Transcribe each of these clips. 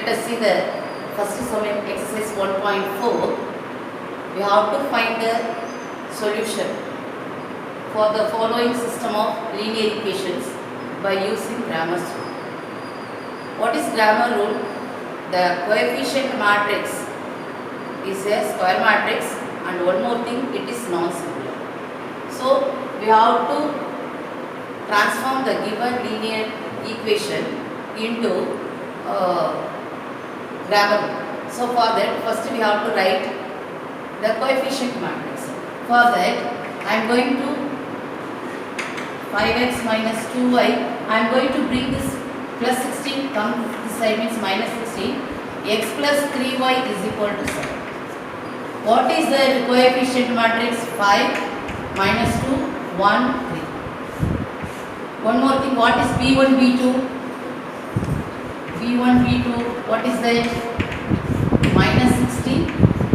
Let us see the first sum in exercise 1.4. We have to find the solution for the following system of linear equations by using Cramer's rule. What is Cramer's rule? The coefficient matrix is a square matrix, and one more thing, it is non-singular. So we have to transform the given linear equation into Cramer rule. So for that, first we have to write the coefficient matrix. For that, I am going to 5x minus 2y, I am going to bring this plus 16, come this side means minus 16, x plus 3y is equal to 7. What is the coefficient matrix? 5, minus 2, 1, 3. One more thing, what is b1, b2? b1, b2, what is that? Minus 16,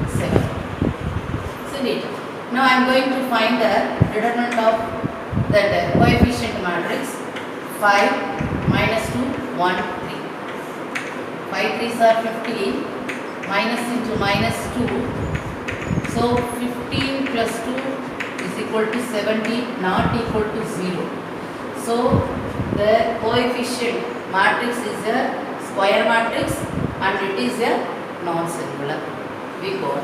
7. Isn't it? Now I am going to find the determinant of that coefficient matrix. 5, minus 2, 1, 3. 5 3s are 15, minus into minus 2. So 15 plus 2 is equal to 17, not equal to 0. So the coefficient matrix is a square matrix and it is a non-singular. We go on.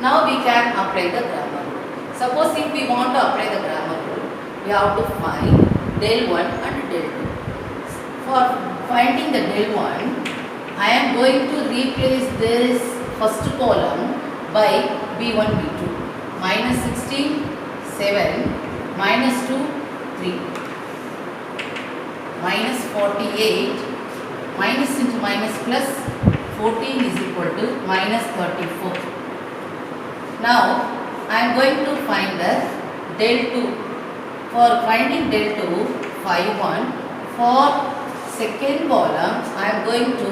Now we can apply the Cramer rule. Suppose if we want to apply the Cramer rule, we have to find del 1 and del 2. For finding the del 1, I am going to replace this first column by b1, b2. Minus 16, 7, minus 2, 3. Minus 48, minus into minus plus 14 is equal to minus 34. Now, I am going to find the del 2. For finding del 2, 5, 1. For second column, I am going to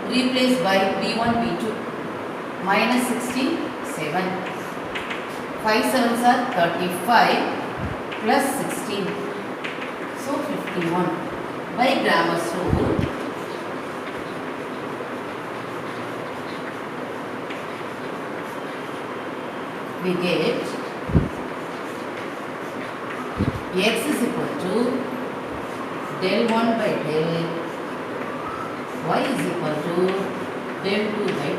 replace by b1, b2. Minus 16, 7. 5 7s are 35 plus 16. So, 51. By Cramer's rule, we get x is equal to del 1 by del y is equal to del 2 by del.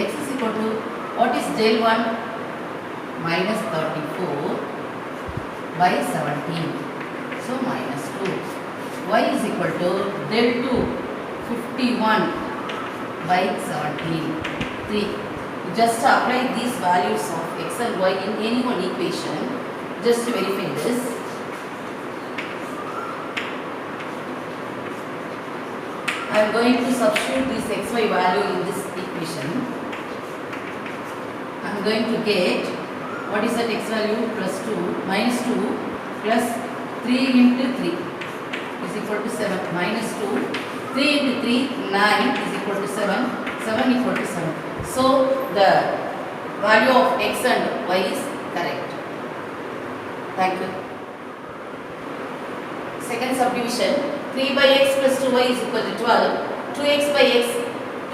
X is equal to, what is del 1? Minus 34 by 17. So minus 2. Y is equal to del 2, 51 by 17. 3. Just apply these values of x and y in any one equation. Just to verify this. I am going to substitute this xy value in this equation. I am going to get, what is that x value? Plus 2, minus 2 plus 3 into 3 is equal to 7. Minus 2, 3 into 3, 9 is equal to 7. 7 equal to 7. So the value of x and y is correct. Thank you. Second subdivision, 3 by x plus 2y is equal to 12. 2x by x,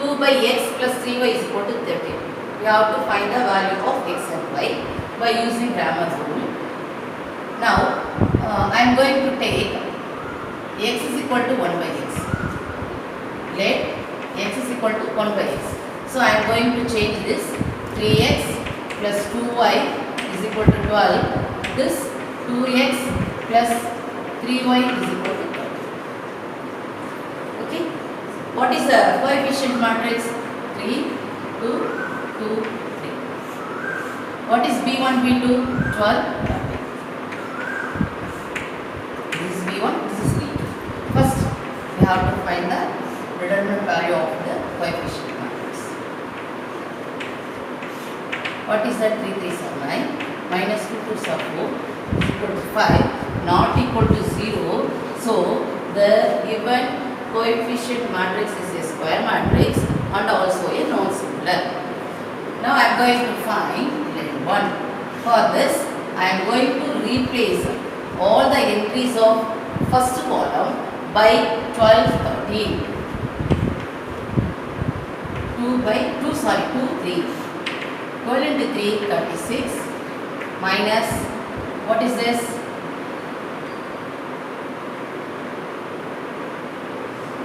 2 by x plus 3y is equal to 30. We have to find the value of x and y by using Cramer's rule. Now, I am going to take x is equal to 1 by x. Let x is equal to 1 by x. So, I am going to change this 3x plus 2y is equal to 12. This 2x plus 3y is equal to 30. Okay. What is the coefficient matrix? 3, 2, 2, 3. What is b1, b2? 12, 30. This is b1, this is b2. First, we have to find the determinant value of the coefficient matrix. What is that? 3 3s are 9, minus 2 2s are 4 is equal to 5, not equal to 0. So, the given coefficient matrix is a square matrix and also a non-singular. Now, I am going to find del 1. For this, I am going to replace all the entries of first column by 12, 13. 2 by 2, sorry, 2, 3. 12 into 3, 36 minus, what is this?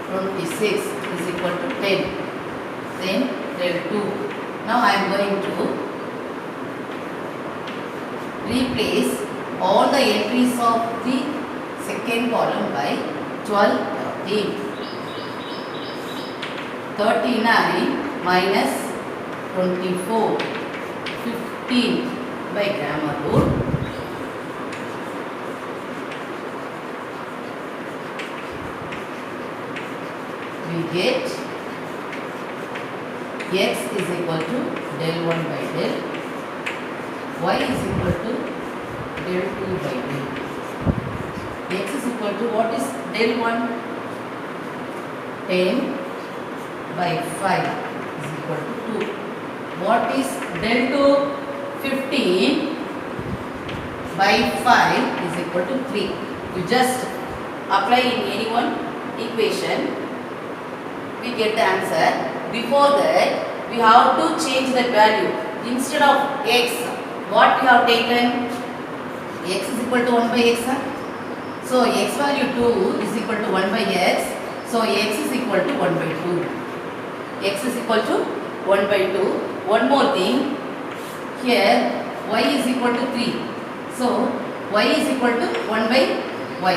26 is equal to 10. Then del 2. Now I am going to replace all the entries of the second column by 12, 13. 39 minus 24, 15 by grammar rule. We get x is equal to del 1 by del, y is equal to del 2 by del. X is equal to, what is del 1? 10 by 5 is equal to 2. What is del 2? 15 by 5 is equal to 3. You just apply in any one equation, we get the answer. Before that, we have to change that value. Instead of x, what we have taken? X is equal to 1 by x. So x value 2 is equal to 1 by x. So x is equal to 1 by 2. X is equal to 1 by 2. One more thing, here y is equal to 3. So y is equal to 1 by y.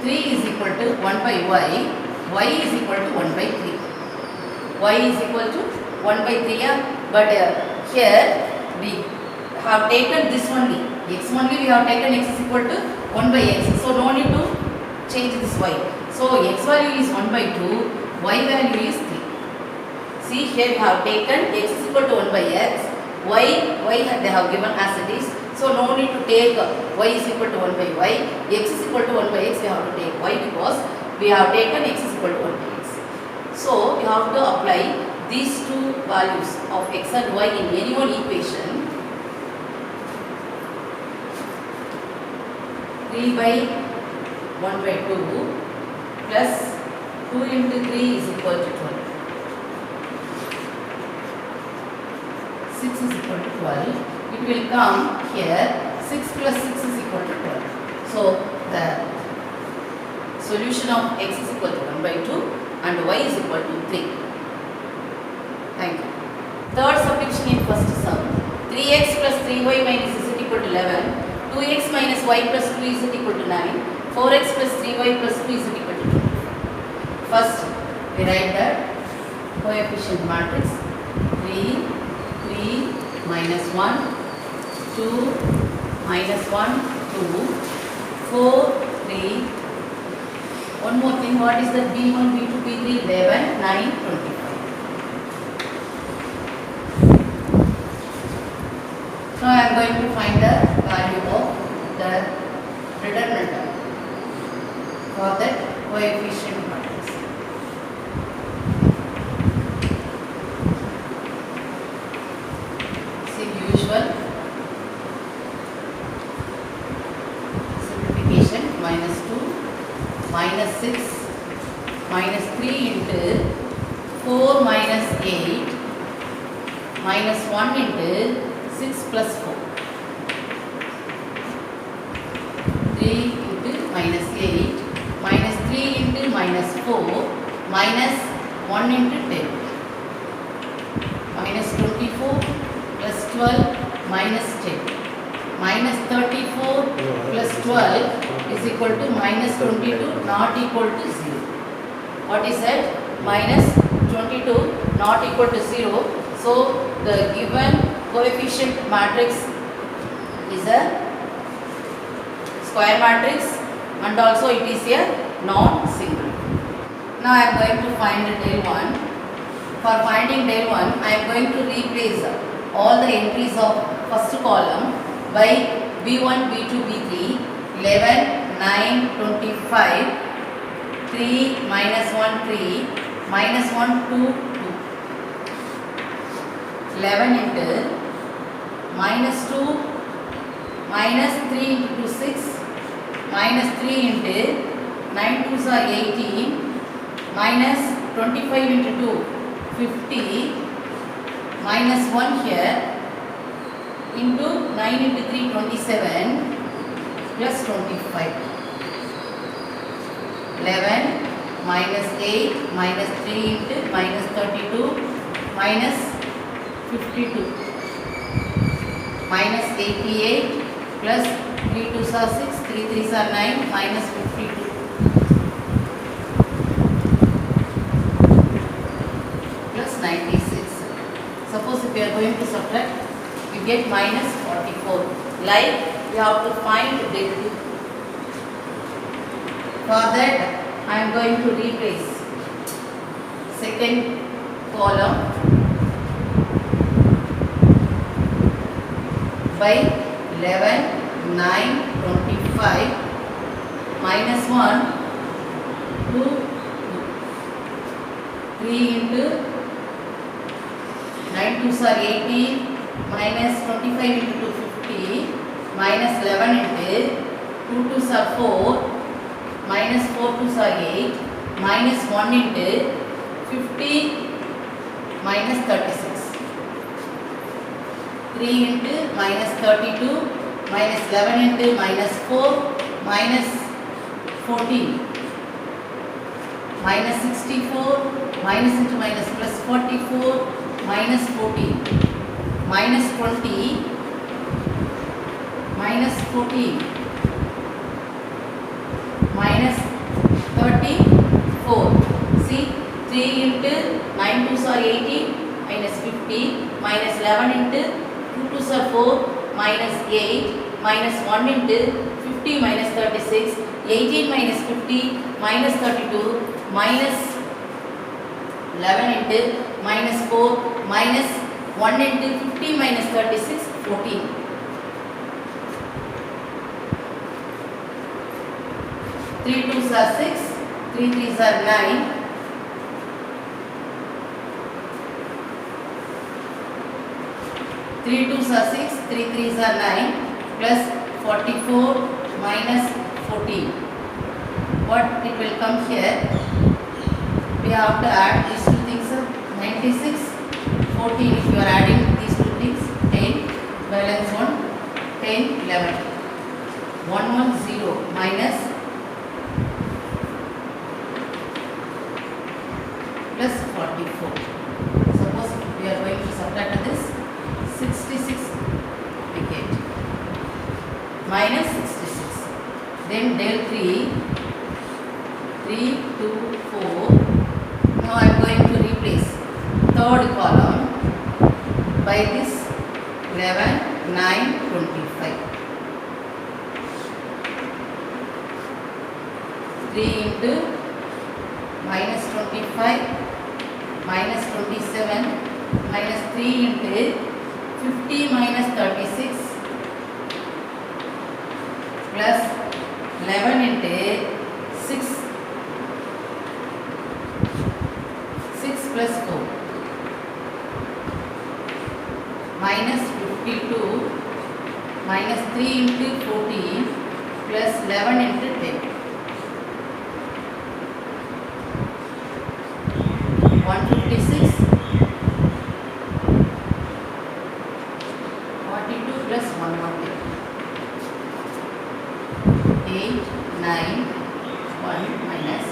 3 is equal to 1 by y. Y is equal to 1 by 3. Y is equal to 1 by 3. But here we have taken this only. X only we have taken, x is equal to 1 by x. So no need to change this y. So x value is 1 by 2. Y value is 3. See, here we have taken x is equal to 1 by x. Y they have given as it is. So no need to take y is equal to 1 by y. X is equal to 1 by x, we have to take y because we have taken x is equal to 1 by x. So we have to apply these two values of x and y in any one equation. 3 by 1 by 2 plus 2 into 3 is equal to 12. 6 is equal to 12. It will come here, 6 plus 6 is equal to 12. So the solution of x is equal to 1 by 2 and y is equal to 3. Thank you. Third subdivision in first sum. 3x plus 3y minus z equal to 11. 2x minus y plus 2z equal to 9. 4x plus 3y plus 2z equal to 2. First, we write the coefficient matrix. 3, 3, minus 1, 2, minus 1, 2, 4, 3. One more thing, what is that? B1, B2, B3, 11, 9, 25. Now I am going to find the value of the determinant for that coefficient matrix. See, usual simplification, minus 2, minus 6, minus 3 into 4 minus 8, minus 1 into 6 plus 4. 3 into minus 8, minus 3 into minus 4, minus 1 into 10. Minus 24 plus 12 minus 10. Minus 34 plus 12 is equal to minus 22 not equal to 0. What is that? Minus 22 not equal to 0. So the given coefficient matrix is a square matrix and also it is a non-single. Now I am going to find del 1. For finding del 1, I am going to replace all the entries of first column by B1, B2, B3, 11, 9, 25, 3, minus 1, 3, minus 1, 2, 2. 11 into minus 2, minus 3 into 2, 6, minus 3 into 9 2s are 18, minus 25 into 2, 50 minus 1 here into 9 into 3 27 plus 25. 11 minus 8 minus 3 into minus 32 minus 52 minus 88 plus 3 2s are 6, 3 3s are 9 minus 52 plus 96. Suppose if we are going to subtract, we get minus 44. Like we have to find del 2. For that I am going to replace second column by 11, 9, 25 minus 1, 2, 3 into 9 2s are 18 minus 25 into 250 minus 11 into 2 2s are 4 minus 4 2s are 8 minus 1 into 50 minus 36. 3 into minus 32 minus 11 into minus 4 minus 14 minus 64 minus into minus plus 44 minus 14 minus 20 minus 14 minus 34. See, 3 into 9 2s are 18 minus 50 minus 11 into 2 2s are 4 minus 8 minus 1 into 50 minus 36, 18 minus 50 minus 32 minus 11 into minus 4 minus 1 into 50 minus 36, 14. 3 2s are 6, 3 3s are 9. 3 2s are 6, 3 3s are 9 plus 44 minus 14. What it will come here? We have to add these two things. 96, 14 if you are adding these two things. 10, balance 1, 10, 11. 1 1 0 minus plus 44. Suppose we are going to subtract this. 66 we get minus 66. Then del 3 3 2 4. Now I am going to replace third column by this 11 9 25. 3 into minus 25 minus 27 minus 3 into 50 minus 36 plus 11 into 6 plus 4 minus 52 minus 3 into 14 plus 11 into 10. 156 42 plus 110. 8 9 1 minus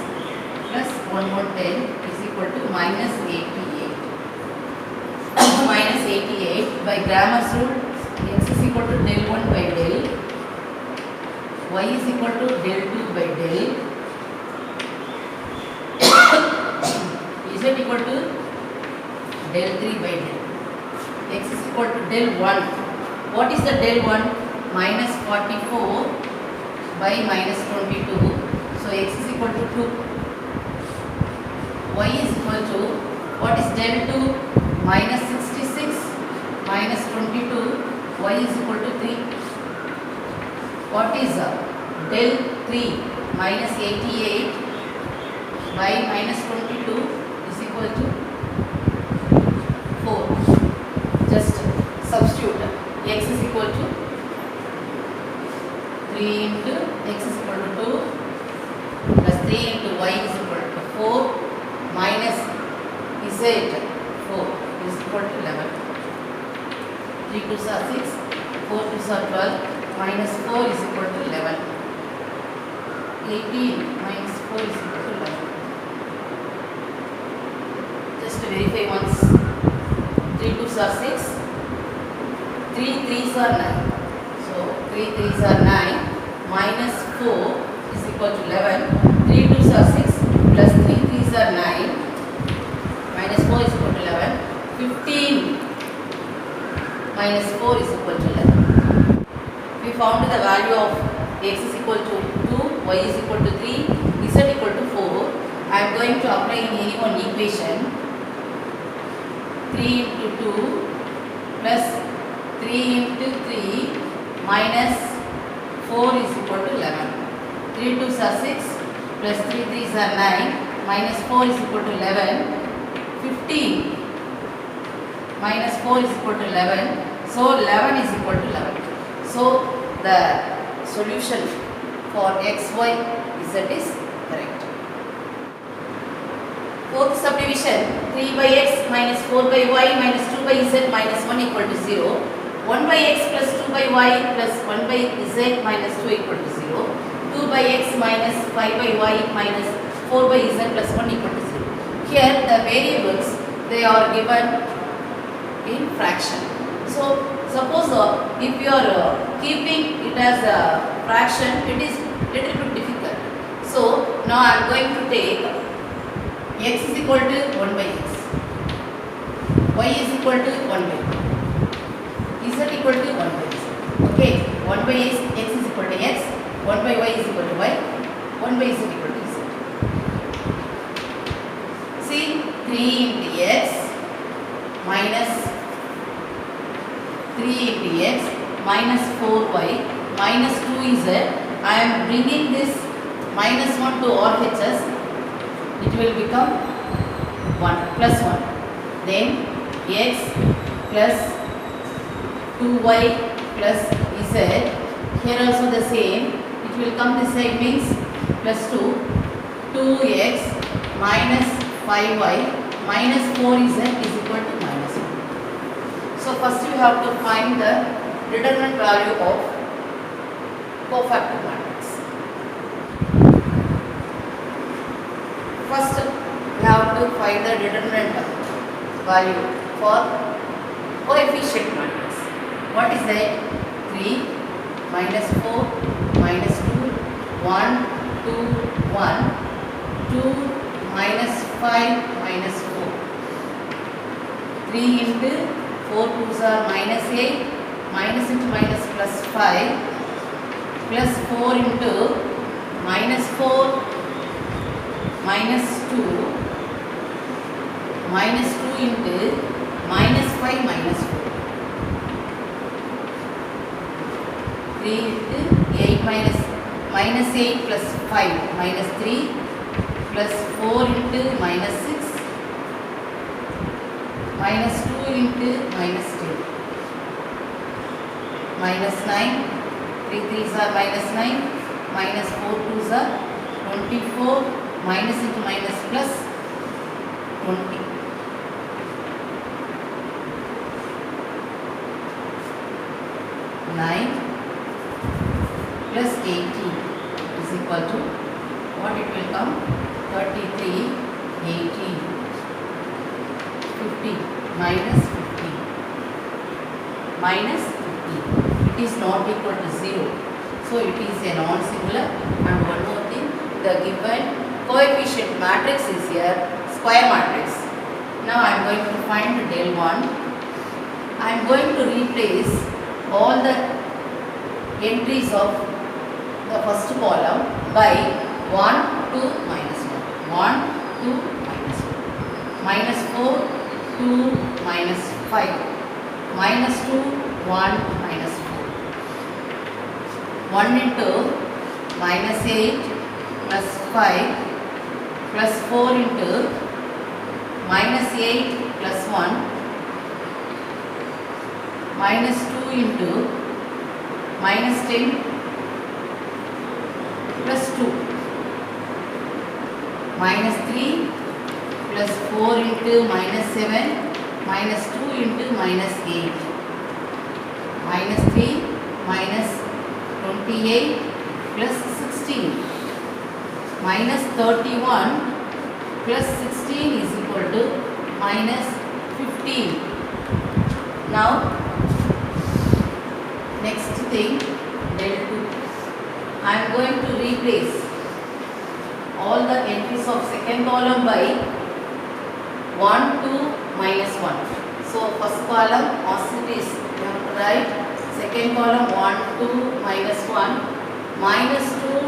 plus 110 is equal to minus 88. Minus 88 by Grammar's rule, x is equal to del 1 by del, y is equal to del 2 by del, z equal to del 3 by del, x is equal to del 1. What is the del 1? Minus 44 by minus 22. So x is equal to 2. Y is equal to, what is del 2? Minus 66 minus 22. Y is equal to 3. What is del 3? Minus 88 by minus 22 is equal to 4. Just substitute. X is equal to 3 into x is equal to 2 plus 3 into y is equal to 4 minus z equal to 11. 3 2s are 6, 4 2s are 12, minus 4 is equal to 11. 18 minus 4 is equal to 11. Just to verify once. 3 2s are 6, 3 3s are 9. So 3 3s are 9, minus 4 is equal to 11. 3 2s are 6, plus 3 3s are 9, minus 4 is equal to 11. 15 minus 4 is equal to 11. We found the value of x is equal to 2, y is equal to 3, z equal to 4. I am going to apply in any one equation. 3 into 2 plus 3 into 3 minus 4 is equal to 11. 3 2s are 6, plus 3 3s are 9, minus 4 is equal to 11. 15 minus 4 is equal to 11. So 11 is equal to 11. So the solution for x, y, z is correct. Fourth subdivision, 3 by x minus 4 by y minus 2 by z minus 1 equal to 0. 1 by x plus 2 by y plus 1 by z minus 2 equal to 0. 2 by x minus 5 by y minus 4 by z plus 1 equal to 0. Here the variables, they are given in fraction. So suppose if you are keeping it as a fraction, it is little bit difficult. So now I am going to take x is equal to 1 by x, y is equal to 1 by y, z equal to 1 by z. Okay, 1 by x is equal to x, 1 by y is equal to y, 1 by z equal to z. See, 3 into x minus 3 into x minus 4y minus 2z. I am bringing this minus 1 to RHS. It will become 1 plus 1. Then x plus 2y plus z. Here also the same. It will come this side, means plus 2. 2x minus 5y minus 4z is equal to minus 1. So first you have to find the determinant value of cofactor matrix. First you have to find the determinant value for coefficient matrix. What is that? 3 minus 4 minus 2 1 2 1 2 minus 5 minus 4. 3 into 4 2s are minus 8, minus into minus plus 5, plus 4 into minus 4 minus 2, minus 2 into minus 5 minus 4. 3 into 8 minus 8 plus 5 minus 3 plus 4 into minus 6 minus 2 into minus 10 minus 9. 3 3s are minus 9, minus 4 2s are 24, minus into minus plus 20. 9 plus 18 is equal to what it will come? 33, 18, 50 minus 50 minus 50. It is not equal to 0. So it is a non-singular. And one more thing, the given coefficient matrix is here square matrix. Now I am going to find del 1. I am going to replace all the entries of the first column by 1, 2, minus 1. 1, 2, minus 1. Minus 4, 2, minus 5. Minus 2, 1, minus 4. 1 into minus 8 plus 5 plus 4 into minus 8 plus 1 minus 2 into minus 10 plus 2 minus 3 plus 4 into minus 7 minus 2 into minus 8, minus 3 minus 28 plus 16, minus 31 plus 16 is equal to minus 15. Now next thing, del 2. I am going to replace all the entries of second column by 1, 2, minus 1. So first column as it is, you have to write second column 1, 2, minus 1, minus 2,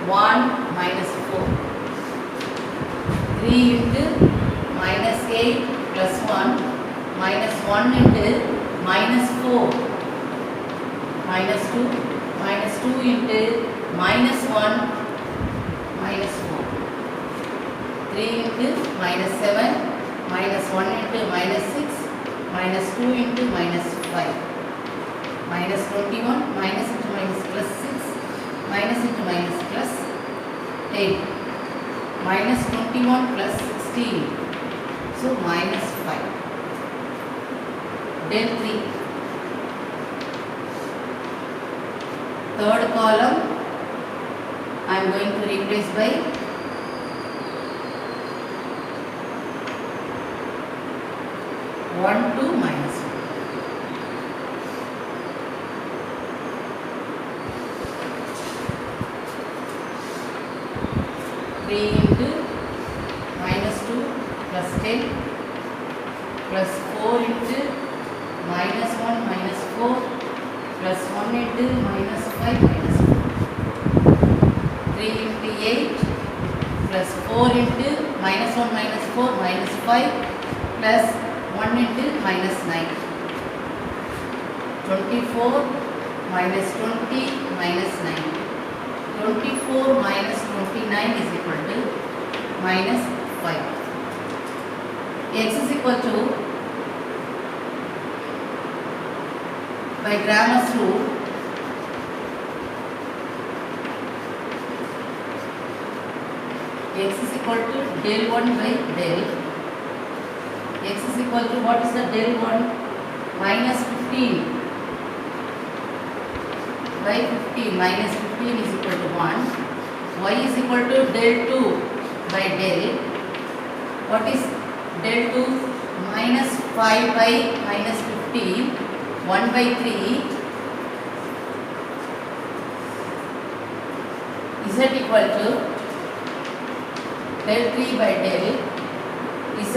1, minus 4. 3 into minus 8 plus 1, minus 1 into minus 4, minus 2 into minus 1, minus 4. 3 into minus 7, minus 1 into minus 6, minus 2 into minus 5, minus 21, minus into minus plus 6, minus into minus plus 8, minus 21 plus 16, so minus 5. Del 3. Third column I am going to replace by 1, 2, minus 1. 3 into minus 2 plus 10 plus 4 into minus 1 minus 4 plus 1 into minus 5 minus 4. 3 into 8 plus 4 into minus 1 minus 4 minus 5 plus 1 into minus 9. 24 minus 20 minus 9. 24 minus 29 is equal to minus 5. X is equal to, by Grammar's rule, x is equal to del 1 by del. X is equal to, what is the del 1? Minus 15 by 15. Minus 15 is equal to 1. Y is equal to del 2 by del. What is del 2? Minus 5 by minus 15. 1 by 3. Z equal to del 3 by del Z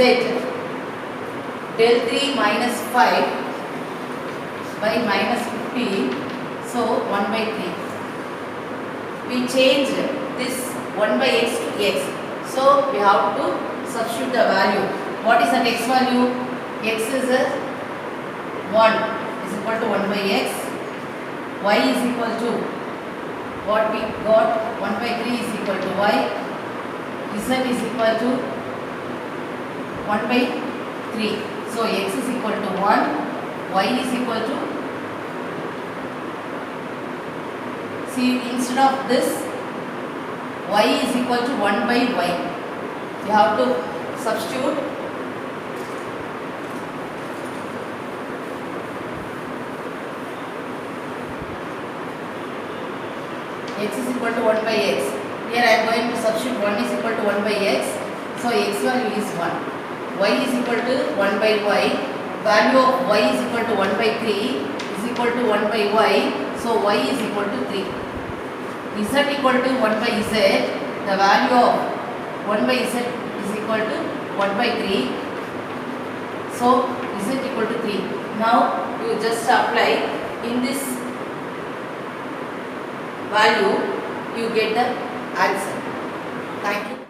del 3 minus 5 by minus 15, so 1 by 3. We change this 1 by x to x, so we have to substitute the value. What is that x value? X is 1 is equal to 1 by x, y is equal to, what we got, 1 by 3 is equal to y, z is equal to 1 by 3. So x is equal to 1, y is equal to, see, instead of this, y is equal to 1 by y. You have to substitute x is equal to 1 by x. Here I am going to substitute 1 is equal to 1 by x. So x value is 1. Y is equal to 1 by y. Value of y is equal to 1 by 3 is equal to 1 by y. So y is equal to 3. Z equal to 1 by z. The value of 1 by z is equal to 1 by 3. So z equal to 3. Now you just apply in this value, you get the answer. Thank you.